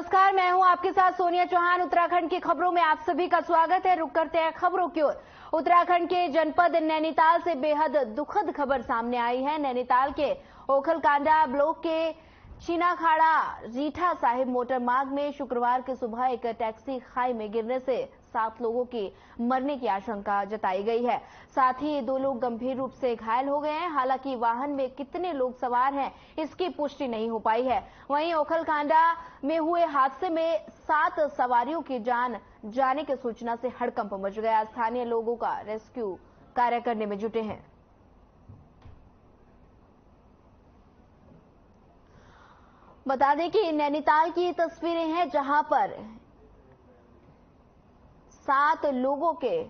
नमस्कार, मैं हूं आपके साथ सोनिया चौहान। उत्तराखंड की खबरों में आप सभी का स्वागत है। रुक करते हैं खबरों की ओर। उत्तराखंड के जनपद नैनीताल से बेहद दुखद खबर सामने आई है। नैनीताल के ओखलकांडा ब्लॉक के चीनाखाड़ा रीठा साहिब मोटर मार्ग में शुक्रवार की सुबह एक टैक्सी खाई में गिरने से 7 लोगों की मरने की आशंका जताई गई है। साथ ही 2 लोग गंभीर रूप से घायल हो गए हैं। हालांकि वाहन में कितने लोग सवार हैं इसकी पुष्टि नहीं हो पाई है। वहीं ओखलकांडा में हुए हादसे में 7 सवारियों की जान जाने की सूचना से हड़कंप मच गया। स्थानीय लोगों का रेस्क्यू कार्य करने में जुटे हैं। बता दें कि नैनीताल की तस्वीरें हैं जहां पर 7 लोगों के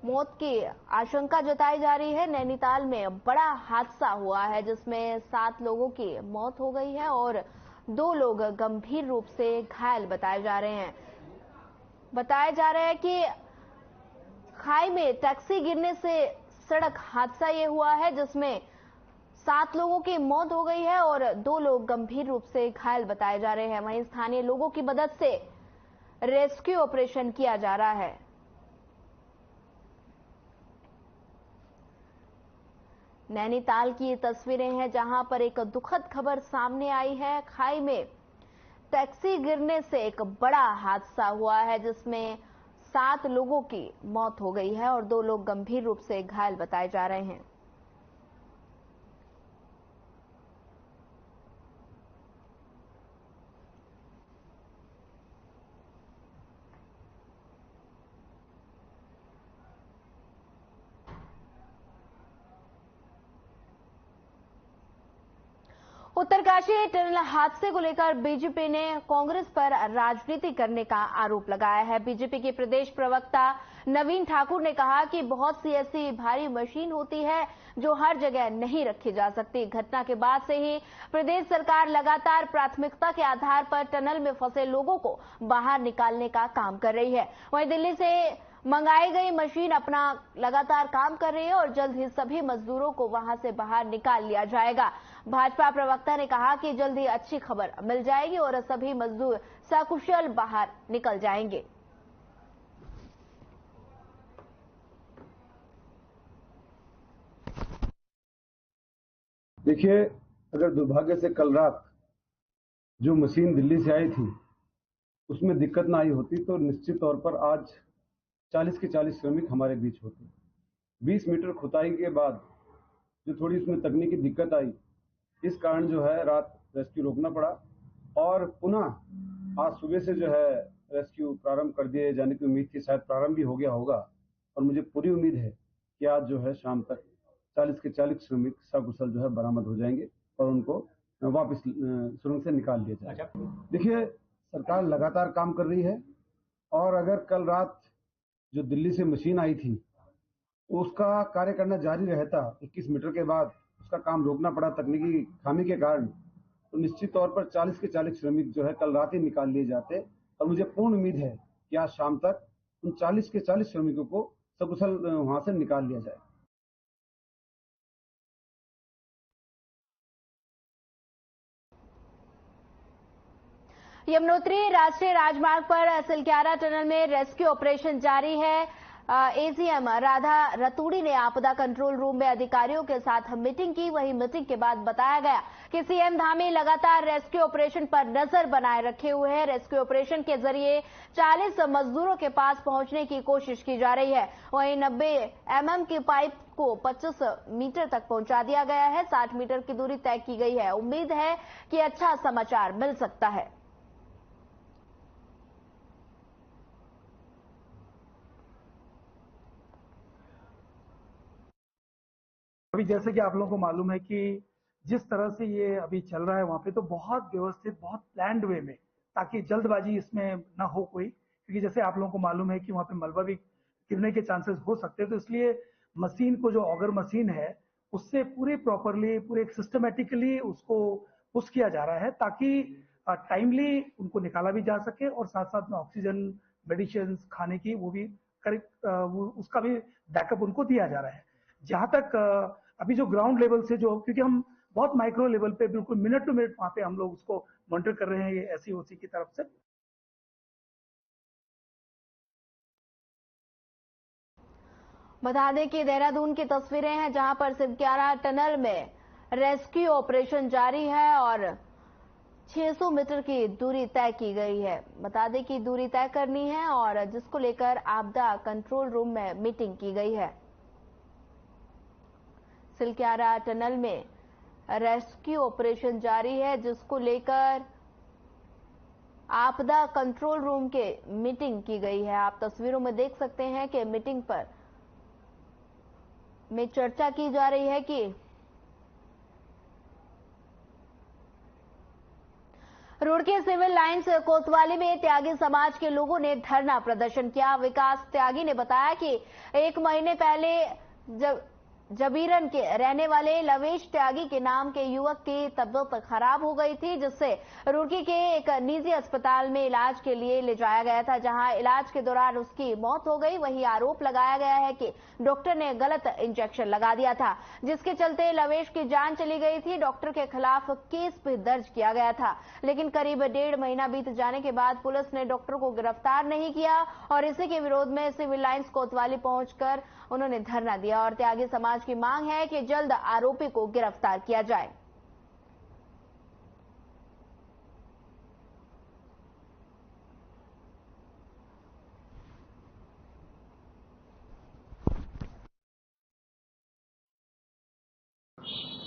मौत की आशंका जताई जा रही है। नैनीताल में बड़ा हादसा हुआ है जिसमें 7 लोगों की मौत हो गई है और 2 लोग गंभीर रूप से घायल बताए जा रहे हैं। बताया जा रहा है कि खाई में टैक्सी गिरने से सड़क हादसा ये हुआ है जिसमें 7 लोगों की मौत हो गई है और 2 लोग गंभीर रूप से घायल बताए जा रहे हैं। वहीं स्थानीय लोगों की मदद से रेस्क्यू ऑपरेशन किया जा रहा है। नैनीताल की तस्वीरें हैं जहां पर एक दुखद खबर सामने आई है। खाई में टैक्सी गिरने से एक बड़ा हादसा हुआ है जिसमें 7 लोगों की मौत हो गई है और 2 लोग गंभीर रूप से घायल बताए जा रहे हैं। उत्तरकाशी टनल हादसे को लेकर बीजेपी ने कांग्रेस पर राजनीति करने का आरोप लगाया है। बीजेपी के प्रदेश प्रवक्ता नवीन ठाकुर ने कहा कि बहुत सी ऐसी भारी मशीन होती है जो हर जगह नहीं रखी जा सकती। घटना के बाद से ही प्रदेश सरकार लगातार प्राथमिकता के आधार पर टनल में फंसे लोगों को बाहर निकालने का काम कर रही है। वहीं दिल्ली से मंगाई गई मशीन अपना लगातार काम कर रही है और जल्द ही सभी मजदूरों को वहां से बाहर निकाल लिया जाएगा। भाजपा प्रवक्ता ने कहा कि जल्द ही अच्छी खबर मिल जाएगी और सभी मजदूर सकुशल बाहर निकल जाएंगे। देखिए, अगर दुर्भाग्य से कल रात जो मशीन दिल्ली से आई थी उसमें दिक्कत ना आई होती तो निश्चित तौर पर आज 40 के 40 श्रमिक हमारे बीच होते। 20 मीटर खुदाई के बाद जो थोड़ी उसमें तकनीकी दिक्कत आई, इस कारण जो है रात रेस्क्यू रोकना पड़ा और पुनः आज सुबह से जो है रेस्क्यू प्रारंभ कर दिए जाने की उम्मीद थी। शायद प्रारंभ भी हो गया होगा और मुझे पूरी उम्मीद है कि आज जो है शाम तक 40 के 40 श्रमिक सकुशल जो है बरामद हो जाएंगे और उनको वापस सुरंग से निकाल लिया जाएगा। देखिए, सरकार लगातार काम कर रही है और अगर कल रात जो दिल्ली से मशीन आई थी उसका कार्य करना जारी रहता, 21 मीटर के बाद उसका काम रोकना पड़ा तकनीकी खामी के कारण, तो निश्चित तौर पर 40 के 40 श्रमिक जो है कल रात ही निकाल लिए जाते और मुझे पूर्ण उम्मीद है कि आज शाम तक उन 40 के 40 श्रमिकों को सकुशल वहां से निकाल लिया जाए। यमुनोत्री राष्ट्रीय राजमार्ग पर सिलक्यारा टनल में रेस्क्यू ऑपरेशन जारी है। एसीएम राधा रतूड़ी ने आपदा कंट्रोल रूम में अधिकारियों के साथ मीटिंग की। वहीं मीटिंग के बाद बताया गया कि सीएम धामी लगातार रेस्क्यू ऑपरेशन पर नजर बनाए रखे हुए हैं। रेस्क्यू ऑपरेशन के जरिए 40 मजदूरों के पास पहुंचने की कोशिश की जा रही है। वहीं 90 mm की पाइप को 25 मीटर तक पहुंचा दिया गया है। 60 मीटर की दूरी तय की गई है। उम्मीद है कि अच्छा समाचार मिल सकता है। अभी जैसे कि आप लोगों को मालूम है कि जिस तरह से ये अभी चल रहा है वहां पे, तो बहुत व्यवस्थित, बहुत प्लान्ड वे में, ताकि जल्दबाजी इसमें ना हो कोई, क्योंकि जैसे आप लोगों को मालूम है कि वहां पे मलबा भी गिरने के चांसेस हो सकते हैं। तो इसलिए मशीन को, जो ऑगर मशीन है, उससे पूरे प्रॉपरली, पूरे सिस्टमेटिकली उसको पुश किया जा रहा है ताकि टाइमली उनको निकाला भी जा सके और साथ साथ में ऑक्सीजन, मेडिसिन, खाने की वो भी करेक्ट, उसका भी बैकअप उनको दिया जा रहा है। जहां तक अभी जो ग्राउंड लेवल से, जो क्योंकि हम बहुत माइक्रो लेवल पे बिल्कुल मिनट टू मिनट वहाँ पे हम लोग उसको मॉनिटर कर रहे हैं SEOC की तरफ से। बता दें कि देहरादून की तस्वीरें हैं जहां पर सिवक्यारा टनल में रेस्क्यू ऑपरेशन जारी है और 600 मीटर की दूरी तय की गई है। बता दें कि दूरी तय करनी है और जिसको लेकर आपदा कंट्रोल रूम में मीटिंग की गई है। सिलक्यारा टनल में रेस्क्यू ऑपरेशन जारी है जिसको लेकर आपदा कंट्रोल रूम के मीटिंग की गई है। आप तस्वीरों में देख सकते हैं कि मीटिंग पर में चर्चा की जा रही है कि रुड़की सिविल लाइंस कोतवाली में त्यागी समाज के लोगों ने धरना प्रदर्शन किया। विकास त्यागी ने बताया कि 1 महीने पहले जबीरन के रहने वाले लवेश त्यागी के नाम के युवक की तबीयत खराब हो गई थी, जिससे रुड़की के एक निजी अस्पताल में इलाज के लिए ले जाया गया था, जहां इलाज के दौरान उसकी मौत हो गई। वहीं आरोप लगाया गया है कि डॉक्टर ने गलत इंजेक्शन लगा दिया था, जिसके चलते लवेश की जान चली गई थी। डॉक्टर के खिलाफ केस भी दर्ज किया गया था, लेकिन करीब 1.5 महीना बीत जाने के बाद पुलिस ने डॉक्टर को गिरफ्तार नहीं किया और इसी के विरोध में सिविल लाइंस कोतवाली पहुंचकर उन्होंने धरना दिया और त्यागी समाज की मांग है कि जल्द आरोपी को गिरफ्तार किया जाए।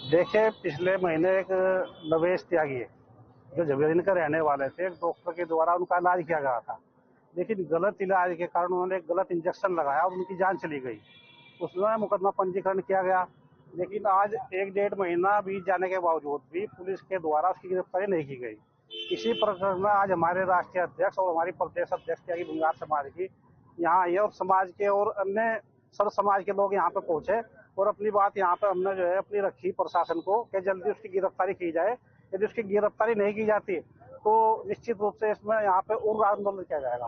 देखिए, पिछले महीने एक लवेश त्यागी है जो जबीरन का रहने वाले थे, एक डॉक्टर के द्वारा उनका इलाज किया गया था, लेकिन गलत इलाज के कारण उन्होंने एक गलत इंजेक्शन लगाया और उनकी जान चली गई। उसमें मुकदमा पंजीकरण किया गया, लेकिन आज 1-1.5 महीना बीत जाने के बावजूद भी पुलिस के द्वारा उसकी गिरफ्तारी नहीं की गई। इसी प्रकरण में आज हमारे राष्ट्रीय अध्यक्ष और हमारी प्रदेश अध्यक्ष त्यागी बंगार समाज की यहाँ आई और समाज के और अन्य सर्व समाज के लोग यहाँ पे पहुंचे और अपनी बात यहाँ पे हमने जो है अपनी रखी प्रशासन को कि जल्दी उसकी गिरफ्तारी की जाए। यदि उसकी गिरफ्तारी नहीं की जाती तो निश्चित रूप से इसमें यहाँ पे उग्र आंदोलन किया जाएगा।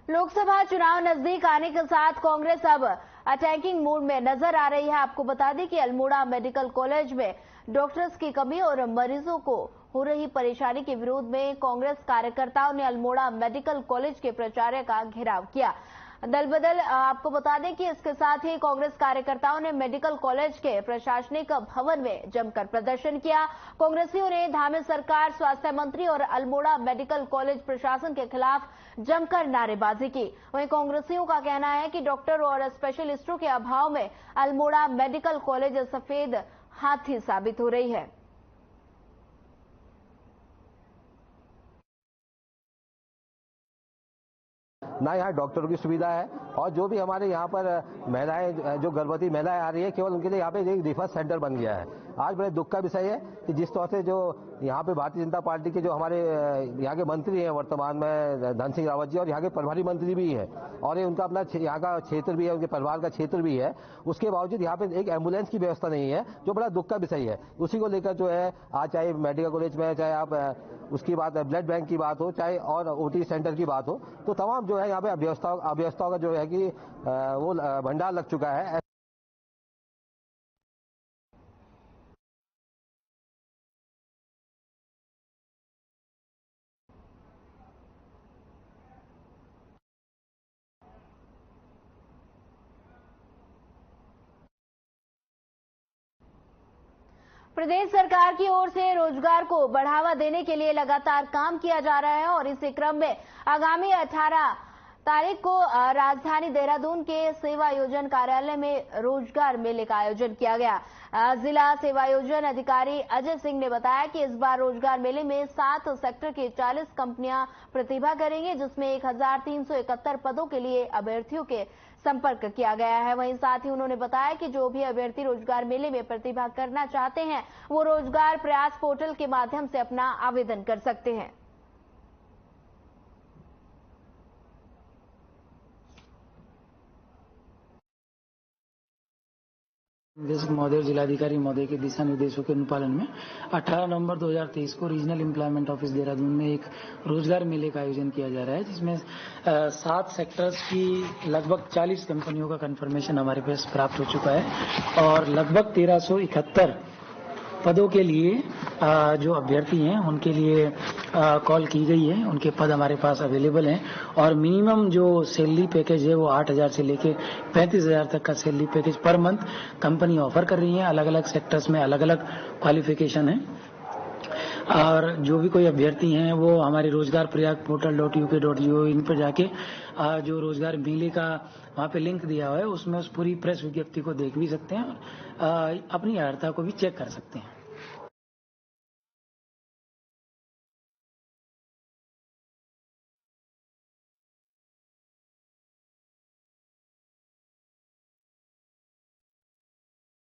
लोकसभा चुनाव नजदीक आने के साथ कांग्रेस अब अटैकिंग मोड में नजर आ रही है। आपको बता दें कि अल्मोड़ा मेडिकल कॉलेज में डॉक्टर्स की कमी और मरीजों को हो रही परेशानी के विरोध में कांग्रेस कार्यकर्ताओं ने अल्मोड़ा मेडिकल कॉलेज के प्राचार्य का घेराव किया। दल बदल आपको बता दें कि इसके साथ ही कांग्रेस कार्यकर्ताओं ने मेडिकल कॉलेज के प्रशासनिक भवन में जमकर प्रदर्शन किया। कांग्रेसियों ने धामी सरकार, स्वास्थ्य मंत्री और अल्मोड़ा मेडिकल कॉलेज प्रशासन के खिलाफ जमकर नारेबाजी की। वहीं कांग्रेसियों का कहना है कि डॉक्टर और स्पेशलिस्टों के अभाव में अल्मोड़ा मेडिकल कॉलेज सफेद हाथी साबित हो रही है। ना यहाँ डॉक्टरों की सुविधा है और जो भी हमारे यहाँ पर महिलाएं, जो गर्भवती महिलाएं आ रही है, केवल उनके लिए यहाँ पे एक रिफर सेंटर बन गया है। आज बड़े दुख का विषय है कि जिस तरह से जो यहाँ पे भारतीय जनता पार्टी के जो हमारे यहाँ के मंत्री हैं वर्तमान में, धन सिंह रावत जी, और यहाँ के प्रभारी मंत्री भी हैं और ये उनका अपना यहाँ का क्षेत्र भी है, उनके परिवार का क्षेत्र भी है, उसके बावजूद यहाँ पे एक एम्बुलेंस की व्यवस्था नहीं है, जो बड़ा दुख का विषय है। उसी को लेकर जो है आज चाहे मेडिकल कॉलेज में, चाहे आप उसकी बात ब्लड बैंक की बात हो, चाहे और OT सेंटर की बात हो, तो तमाम जो है यहाँ पे अव्यवस्थाओं का जो है कि वो भंडार लग चुका है। प्रदेश सरकार की ओर से रोजगार को बढ़ावा देने के लिए लगातार काम किया जा रहा है और इसी क्रम में आगामी 18 तारीख को राजधानी देहरादून के सेवा योजन कार्यालय में रोजगार मेले का आयोजन किया गया। जिला सेवा योजन अधिकारी अजय सिंह ने बताया कि इस बार रोजगार मेले में 7 सेक्टर की 40 कंपनियां प्रतिभा करेंगी, जिसमें 1371 पदों के लिए अभ्यर्थियों के संपर्क किया गया है। वहीं साथ ही उन्होंने बताया कि जो भी अभ्यर्थी रोजगार मेले में प्रतिभा करना चाहते हैं वो रोजगार प्रयास पोर्टल के माध्यम से अपना आवेदन कर सकते हैं। निदेशक महोदय और जिलाधिकारी महोदय के दिशा निर्देशों के अनुपालन में 18 नवंबर 2023 को रीजनल एम्प्लॉयमेंट ऑफिस देहरादून में एक रोजगार मेले का आयोजन किया जा रहा है, जिसमें 7 सेक्टर्स की लगभग 40 कंपनियों का कंफर्मेशन हमारे पास प्राप्त हो चुका है और लगभग 1371 पदों के लिए जो अभ्यर्थी हैं उनके लिए कॉल की गई है। उनके पद हमारे पास अवेलेबल हैं और मिनिमम जो सैलरी पैकेज है वो 8,000 से लेके 35,000 तक का salary package per month company offer कर रही है। अलग अलग सेक्टर्स में अलग अलग क्वालिफिकेशन है और जो भी कोई अभ्यर्थी हैं वो हमारे रोजगार प्रयाग portal.uk.gov इन पर जाके जो रोजगार मेले का वहाँ पे लिंक दिया हुआ है उसमें उस पूरी प्रेस विज्ञप्ति को देख भी सकते हैं, अपनी अर्हता को भी चेक कर सकते हैं।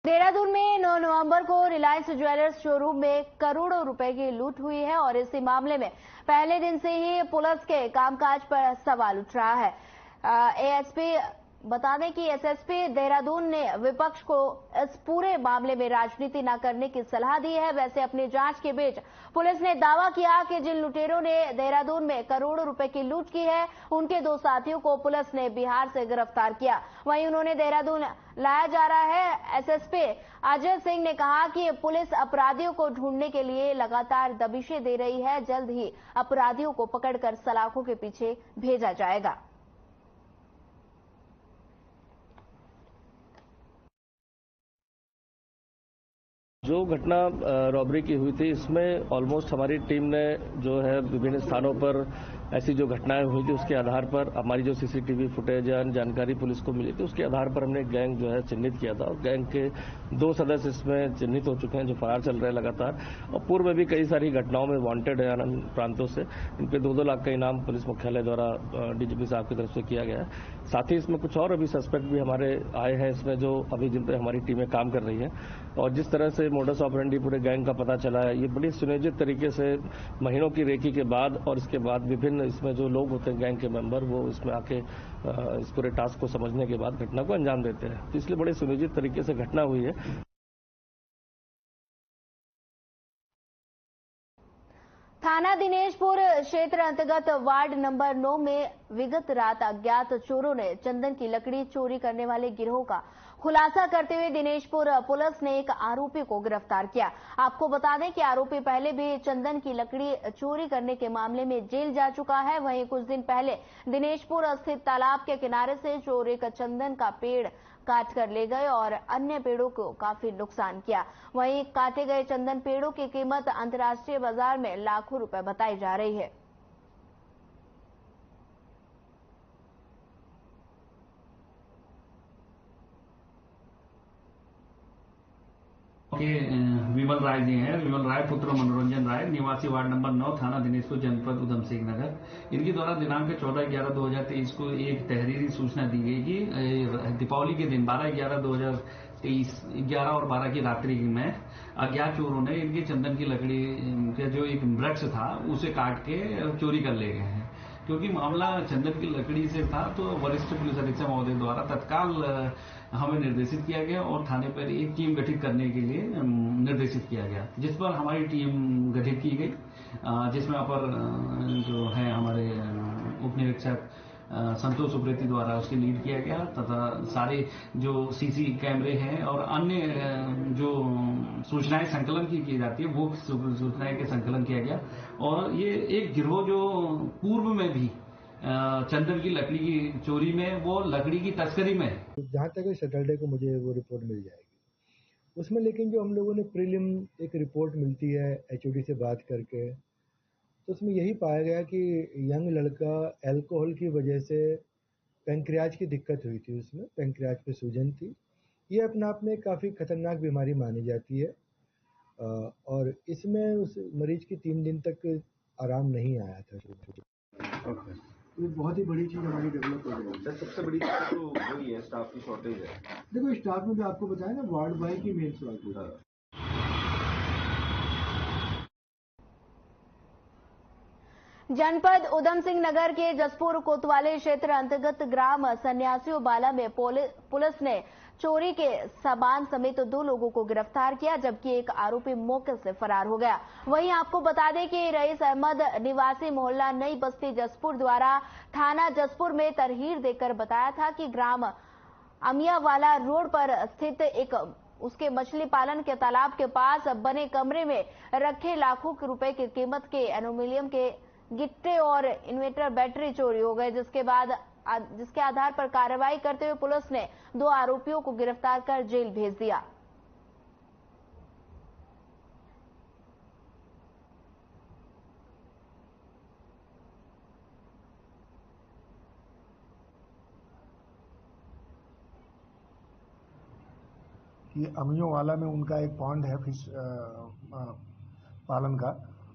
देहरादून में 9 नवंबर को रिलायंस ज्वेलर्स शोरूम में करोड़ों रुपए की लूट हुई है और इसी मामले में पहले दिन से ही पुलिस के कामकाज पर सवाल उठ रहा है। एएसपी बता दें कि एसएसपी देहरादून ने विपक्ष को इस पूरे मामले में राजनीति न करने की सलाह दी है। वैसे अपनी जांच के बीच पुलिस ने दावा किया कि जिन लुटेरों ने देहरादून में करोड़ों रुपए की लूट की है उनके 2 साथियों को पुलिस ने बिहार से गिरफ्तार किया। वहीं उन्होंने देहरादून लाया जा रहा है। एसएसपी अजय सिंह ने कहा कि पुलिस अपराधियों को ढूंढने के लिए लगातार दबिशें दे रही है। जल्द ही अपराधियों को पकड़कर सलाखों के पीछे भेजा जाएगा। जो घटना रॉबरी की हुई थी इसमें ऑलमोस्ट हमारी टीम ने जो है विभिन्न स्थानों पर ऐसी जो घटनाएं हुई थी उसके आधार पर हमारी जो सीसीटीवी फुटेज जानकारी पुलिस को मिली थी उसके आधार पर हमने गैंग जो है चिन्हित किया था और गैंग के 2 सदस्य इसमें चिन्हित हो चुके हैं जो फरार चल रहे हैं लगातार और पूर्व में भी कई सारी घटनाओं में वांटेड है आनंद प्रांतों से। इन पे 2-2 लाख का इनाम पुलिस मुख्यालय द्वारा डीजीपी साहब की तरफ से किया गया है। साथ ही इसमें कुछ और अभी सस्पेक्ट भी हमारे आए हैं इसमें जो अभी जिन पर हमारी टीमें काम कर रही हैं और जिस तरह से मोडस ऑपरेंडी पूरे गैंग का पता चला है ये बड़ी सुनियोजित तरीके से महीनों की रेकी के बाद और इसके बाद विभिन्न इसमें जो लोग होते हैं गैंग के मेंबर वो इसमें आके इस पूरे टास्क को समझने के बाद घटना को अंजाम देते हैं। तो इसलिए बड़े सुनियोजित तरीके से घटना हुई है। थाना दिनेशपुर क्षेत्र अंतर्गत वार्ड नंबर 9 में विगत रात अज्ञात चोरों ने चंदन की लकड़ी चोरी करने वाले गिरोह का खुलासा करते हुए दिनेशपुर पुलिस ने एक आरोपी को गिरफ्तार किया। आपको बता दें कि आरोपी पहले भी चंदन की लकड़ी चोरी करने के मामले में जेल जा चुका है। वहीं कुछ दिन पहले दिनेशपुर स्थित तालाब के किनारे से चोर एक चंदन का पेड़ काट कर ले गए और अन्य पेड़ों को काफी नुकसान किया। वहीं काटे गए चंदन पेड़ों की कीमत अंतर्राष्ट्रीय बाजार में लाखों रुपए बताई जा रही है। विमल राय जी हैं, विमल राय पुत्र मनोरंजन राय, निवासी वार्ड नंबर 9, थाना दिनेशपुर, जनपद उधम सिंह नगर। इनके द्वारा दिनांक 14/11/2023 को एक तहरीरी सूचना दी गई कि दीपावली के दिन 12/11/2023 11 और 12 की रात्रि में अज्ञात चोरों ने इनके चंदन की लकड़ी का जो एक वृक्ष था उसे काट के चोरी कर ले गए हैं। क्योंकि मामला चंदन की लकड़ी से था तो वरिष्ठ पुलिस अधीक्षक महोदय द्वारा तत्काल हमें निर्देशित किया गया और थाने पर एक टीम गठित करने के लिए निर्देशित किया गया, जिस पर हमारी टीम गठित की गई, जिसमें अपर जो है हमारे उप निरीक्षक संतोष उप्रेती द्वारा उसकी लीड किया गया तथा सारे जो सीसी कैमरे हैं और अन्य जो सूचनाएं संकलन की जाती है वो सूचनाएं के संकलन किया गया। और ये एक गिरोह जो पूर्व में भी चंदन की लकड़ी की चोरी में वो लकड़ी की तस्करी में जहाँ तक सैटरडे को मुझे वो रिपोर्ट मिल जाएगी उसमें, लेकिन जो हम लोगों ने प्रीलिम एक रिपोर्ट मिलती है एचओडी से बात करके तो उसमें यही पाया गया कि यंग लड़का अल्कोहल की वजह से पैंक्रियाज की दिक्कत हुई थी, उसमें पैंक्रियाज पे सूजन थी। ये अपने आप में काफ़ी खतरनाक बीमारी मानी जाती है और इसमें उस मरीज की 3 दिन तक आराम नहीं आया था। ये बहुत ही बड़ी चीज़ हमारी डेवलप हो गई है। सबसे बड़ी चीज़ तो वही है, स्टाफ की शॉर्टेज है। देखो स्टाफ में भी आपको बताया ना, वार्ड बॉय की मेन शॉर्टेज है। जनपद उधम सिंह नगर के जसपुर कोतवाली क्षेत्र अंतर्गत ग्राम सन्यासियों बाला में पुलिस ने चोरी के सामान समेत 2 लोगों को गिरफ्तार किया, जबकि एक आरोपी मौके से फरार हो गया। वहीं आपको बता दें कि रईस अहमद निवासी मोहल्ला नई बस्ती जसपुर द्वारा थाना जसपुर में तरहीर देकर बताया था कि ग्राम अमियावाला रोड पर स्थित एक उसके मछली पालन के तालाब के पास बने कमरे में रखे लाखों रुपए की कीमत के एल्यूमीनियम के गिट्टे और इन्वर्टर बैटरी चोरी हो गए, जिसके आधार पर कार्रवाई करते हुए पुलिस ने 2 आरोपियों को गिरफ्तार कर जेल भेज दिया। ये अमियोवाला में उनका एक पॉन्ड है फिश पालन का,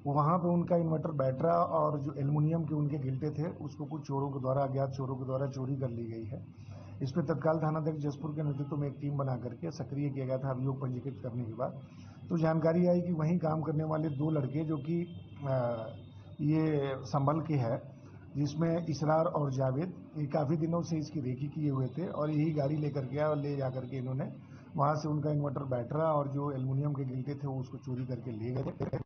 वहाँ पे उनका इन्वर्टर बैटरा और जो एल्युमिनियम के उनके गिल्टे थे उसको कुछ चोरों के द्वारा, अज्ञात चोरों के द्वारा चोरी कर ली गई है। इस पर तत्काल थानाध्यक्ष जसपुर के नेतृत्व में एक टीम बना करके सक्रिय किया गया था। अभियोग पंजीकृत करने के बाद तो जानकारी आई कि वहीं काम करने वाले 2 लड़के जो कि ये संभल के है, जिसमें इसरार और जावेद, ये काफ़ी दिनों से इसकी रेकी किए हुए थे और यही गाड़ी लेकर गया और ले जा करके इन्होंने वहाँ से उनका इन्वर्टर बैटरा और जो एल्युमिनियम के गिल्टे थे वो उसको चोरी करके ले गए।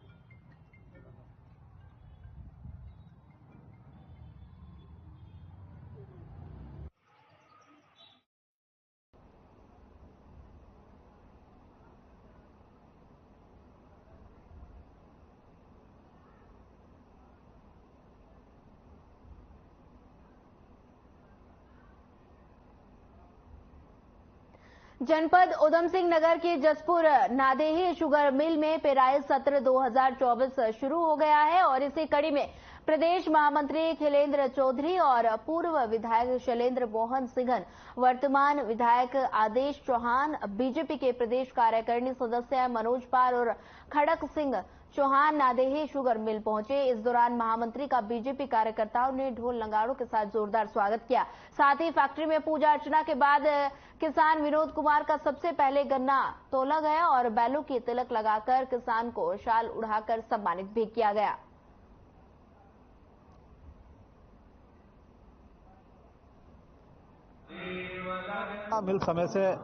जनपद उधम सिंह नगर की जसपुर नादेही शुगर मिल में पेराई सत्र 2024 शुरू हो गया है और इसी कड़ी में प्रदेश महामंत्री खिलेंद्र चौधरी और पूर्व विधायक शैलेंद्र मोहन सिंघन, वर्तमान विधायक आदेश चौहान, बीजेपी के प्रदेश कार्यकारिणी सदस्य मनोज पाल और खड़क सिंह चौहान नादेही शुगर मिल पहुंचे। इस दौरान महामंत्री का बीजेपी कार्यकर्ताओं ने ढोल नगाड़ों के साथ जोरदार स्वागत किया। साथ ही फैक्ट्री में पूजा अर्चना के बाद किसान विनोद कुमार का सबसे पहले गन्ना तोला गया और बैलों की तिलक लगाकर किसान को शाल उड़ाकर सम्मानित भी किया गया। मिल समय से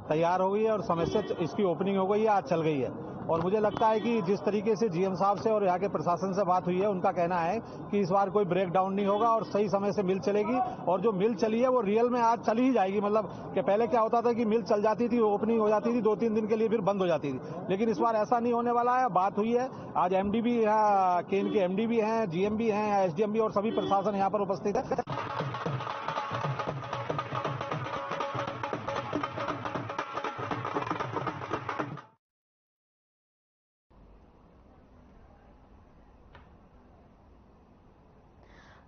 तैयार हो गई है और समय से इसकी ओपनिंग हो गई है, आज चल गई है। और मुझे लगता है कि जिस तरीके से जीएम साहब से और यहाँ के प्रशासन से बात हुई है, उनका कहना है कि इस बार कोई ब्रेक डाउन नहीं होगा और सही समय से मिल चलेगी। और जो मिल चली है वो रियल में आज चली ही जाएगी। मतलब कि पहले क्या होता था कि मिल चल जाती थी, ओपनिंग हो जाती थी, 2-3 दिन के लिए फिर बंद हो जाती थी, लेकिन इस बार ऐसा नहीं होने वाला है। बात हुई है, आज एमडी भी यहाँ केन के एमडी भी हैं, जीएम भी हैं, एसडीएम भी और सभी प्रशासन यहाँ पर उपस्थित है।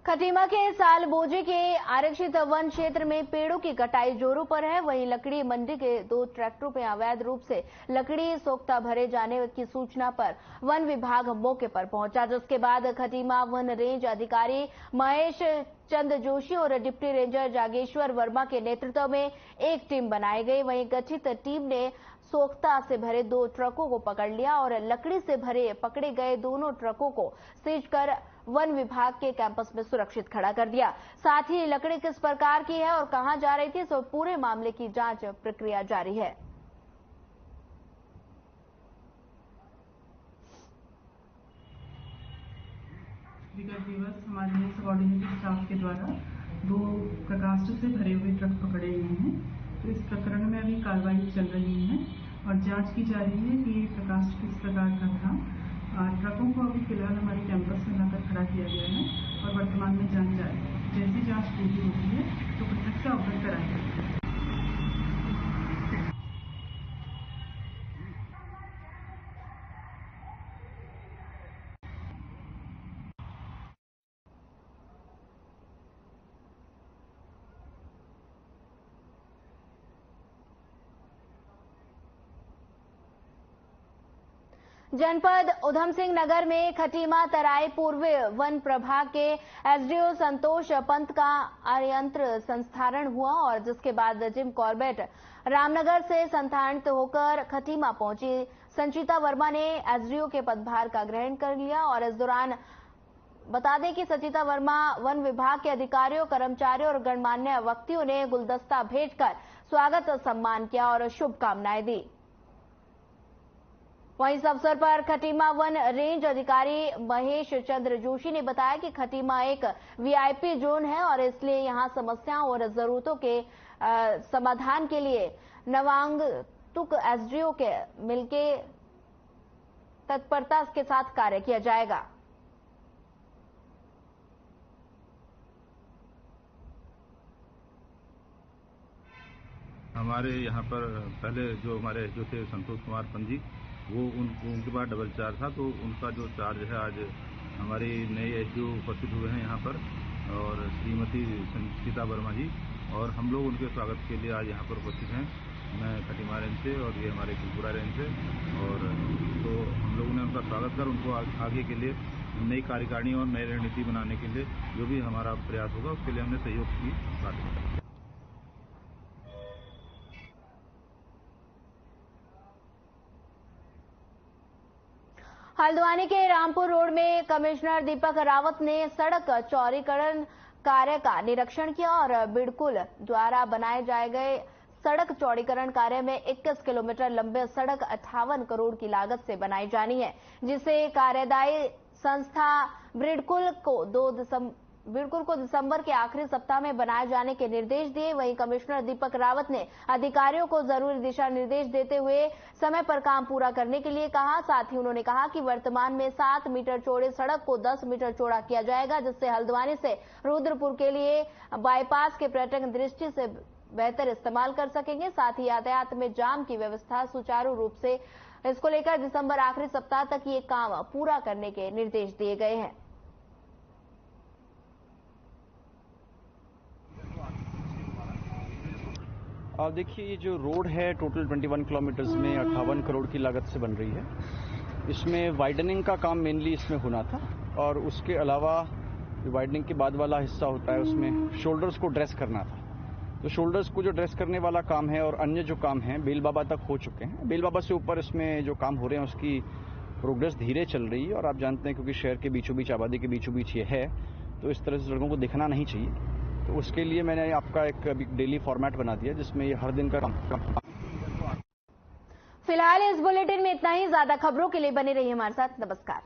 खटीमा के सालबोजे के आरक्षित वन क्षेत्र में पेड़ों की कटाई जोरों पर है। वहीं लकड़ी मंडी के 2 ट्रैक्टरों में अवैध रूप से लकड़ी सोख्ता भरे जाने की सूचना पर वन विभाग मौके पर पहुंचा, जिसके बाद खटीमा वन रेंज अधिकारी महेश चंद जोशी और डिप्टी रेंजर जागेश्वर वर्मा के नेतृत्व में एक टीम बनाई गई। वहीं गठित टीम ने सोख्ता से भरे 2 ट्रकों को पकड़ लिया और लकड़ी से भरे पकड़े गए दोनों ट्रकों को सीज कर वन विभाग के कैंपस में सुरक्षित खड़ा कर दिया। साथ ही लकड़ी किस प्रकार की है और कहां जा रही थी, सो पूरे मामले की जांच प्रक्रिया जारी है। विगत दिवस हमारे सबऑर्डिनेटेड स्टाफ के द्वारा 2 प्रकाष्ठ से भरे हुए ट्रक पकड़े गए हैं। तो इस प्रकरण में अभी कार्रवाई चल रही है और जांच की जा रही है कि प्रकाष्ठ किस प्रकार का था। ट्रकों को अभी फिलहाल हमारे कैंपस में लाकर खड़ा किया गया है और वर्तमान में जांच जारी है। जैसी जांच पूरी होती है तो पृथक से अवगत कराया जाएगा। जनपद उधम सिंह नगर में खटीमा तराई पूर्व वन प्रभाग के एसडीओ संतोष पंत का अयंत्र संस्थारण हुआ और जिसके बाद जिम कॉर्बेट रामनगर से संस्थानित होकर खटीमा पहुंची। संचिता वर्मा ने एसडीओ के पदभार का ग्रहण कर लिया और इस दौरान बता दें कि संचिता वर्मा वन विभाग के अधिकारियों, कर्मचारियों और गणमान्य व्यक्तियों ने गुलदस्ता भेंटकर स्वागत सम्मान किया और शुभकामनाएं दी। वहीं इस अवसर पर खटीमा वन रेंज अधिकारी महेश चंद्र जोशी ने बताया कि खटीमा एक वीआईपी जोन है और इसलिए यहां समस्याओं और जरूरतों के समाधान के लिए नवांगतुक एसडीओ के मिलके तत्परता के साथ कार्य किया जाएगा। हमारे यहाँ पर पहले जो हमारे जो थे संतोष कुमार पंजी, वो उनके बाद डबल चार्ज था, तो उनका जो चार्ज है आज हमारी नई एसडीओ उपस्थित हुए हैं यहाँ पर और श्रीमती संचिता वर्मा जी, और हम लोग उनके स्वागत के लिए आज यहाँ पर उपस्थित हैं। मैं खटीमा रेंज से और ये हमारे कुलपुरा रेंज से, और तो हम लोगों ने उनका स्वागत कर उनको आगे के लिए नई कार्यकारिणी और नई रणनीति बनाने के लिए जो भी हमारा प्रयास होगा उसके लिए हमने सहयोग की बात की। हल्द्वानी के रामपुर रोड में कमिश्नर दीपक रावत ने सड़क चौड़ीकरण कार्य का निरीक्षण किया और बिडकुल द्वारा बनाए जाए गए सड़क चौड़ीकरण कार्य में 21 किलोमीटर लंबे सड़क 58 करोड़ की लागत से बनाई जानी है, जिसे कार्यदायी संस्था बिडकुल को दिसंबर के आखिरी सप्ताह में बनाए जाने के निर्देश दिए। वहीं कमिश्नर दीपक रावत ने अधिकारियों को जरूरी दिशा निर्देश देते हुए समय पर काम पूरा करने के लिए कहा। साथ ही उन्होंने कहा कि वर्तमान में 7 मीटर चौड़े सड़क को 10 मीटर चौड़ा किया जाएगा, जिससे हल्द्वानी से रुद्रपुर के लिए बाईपास के पर्यटक दृष्टि से बेहतर इस्तेमाल कर सकेंगे। साथ ही यातायात में जाम की व्यवस्था सुचारू रूप से इसको लेकर दिसंबर आखिरी सप्ताह तक ये काम पूरा करने के निर्देश दिए गए हैं। आप देखिए, ये जो रोड है टोटल 21 किलोमीटर्स में 58 करोड़ की लागत से बन रही है। इसमें वाइडनिंग का काम मेनली इसमें होना था, और उसके अलावा वाइडनिंग के बाद वाला हिस्सा होता है उसमें शोल्डर्स को ड्रेस करना था। तो शोल्डर्स को जो ड्रेस करने वाला काम है और अन्य जो काम है बेल बाबा तक हो चुके हैं। बेल बाबा से ऊपर इसमें जो काम हो रहे हैं उसकी प्रोग्रेस धीरे चल रही है, और आप जानते हैं क्योंकि शहर के बीचों बीच, आबादी के बीचों बीच ये है, तो इस तरह से सड़कों को दिखना नहीं चाहिए। तो उसके लिए मैंने आपका एक अभी डेली फॉर्मेट बना दिया जिसमें ये हर दिन का काम। फिलहाल इस बुलेटिन में इतना ही। ज्यादा खबरों के लिए बने रहिए हमारे साथ। नमस्कार।